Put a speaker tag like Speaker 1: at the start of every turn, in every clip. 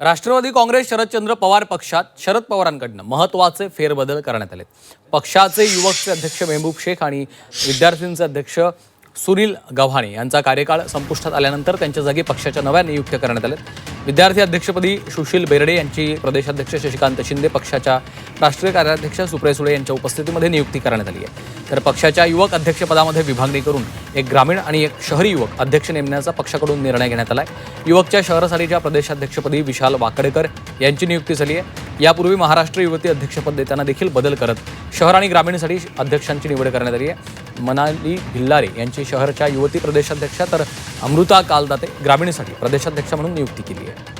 Speaker 1: राष्ट्रवादी काँग्रेस शरदचंद्र पवार पक्षात शरद पवारांकडून महत्त्वाचे फेरबदल करण्यात आले। पक्षाचे युवकचे अध्यक्ष मेहबूब शेख आणि विद्यार्थ्यांचे अध्यक्ष सुनील गव्हाणे यांचा कार्यकाळ संपुष्टात आल्यानंतर त्यांच्या जागी पक्षाच्या नव्या नियुक्त्या करण्यात आल्या। विद्यार्थी अध्यक्षपदी सुशील बेर्डे यांची प्रदेशाध्यक्ष शशिकांत शिंदे, पक्षाच्या राष्ट्रीय कार्याध्यक्ष सुप्रिया सुळे यांच्या उपस्थितीमध्ये नियुक्ती करण्यात आली आहे। तर पक्षाच्या युवक अध्यक्षपदामध्ये विभागणी करून एक ग्रामीण आणि एक शहरी युवक अध्यक्ष नेमण्याचा पक्षाकडून निर्णय घेण्यात आला आहे। युवकच्या शहरासाठीच्या प्रदेशाध्यक्षपदी विशाल वाकडेकर यांची नियुक्ती झाली आहे। यापूर्वी महाराष्ट्र युवती अध्यक्षपद देताना देखील बदल करत शहर आणि ग्रामीणसाठी अध्यक्षांची निवड करण्यात आली आहे। मनाली भिल्लारे यांची शहरच्या युवती प्रदेशाध्यक्षा तर अमृता कालदाते ग्रामीणसाठी प्रदेशाध्यक्ष म्हणून नियुक्ती केली आहे।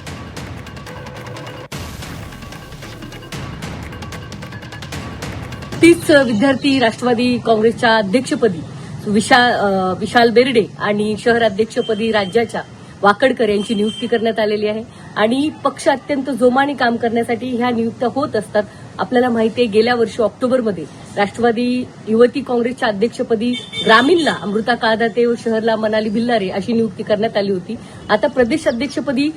Speaker 2: तीच विद्यार्थी राष्ट्रवादी काँग्रेसच्या अध्यक्षपदी विशाल बेर्डे आणि शहर अध्यक्षपदी राज्याच्या वाकडकर यांची नियुक्ती करण्यात आलेली आहे। आणि पक्ष अत्यंत जोमाने काम करण्यासाठी ह्या नियुक्त्या होत असतात। आपल्याला माहिती आहे, गेल्या वर्षी ऑक्टोबरमध्ये राष्ट्रवादी युवती काँग्रेसच्या अध्यक्षपदी ग्रामीणला अमृता काळदाते व शहरला मनाली भिल्लारे अशी नियुक्ती करण्यात आली होती। आता प्रदेश अध्यक्षपदी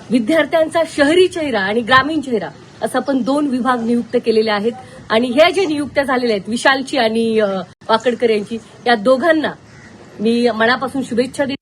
Speaker 2: विद्यार्थ्यांचा शहरी चेहरा आणि ग्रामीण चेहरा असं आपण 2 विभाग नियुक्त केलेले आहेत। आणि ह्या ज्या नियुक्त्या झालेल्या आहेत विशालची आणि वाकडकर यांची, या दोघांना मी मनापासून शुभेच्छा देते।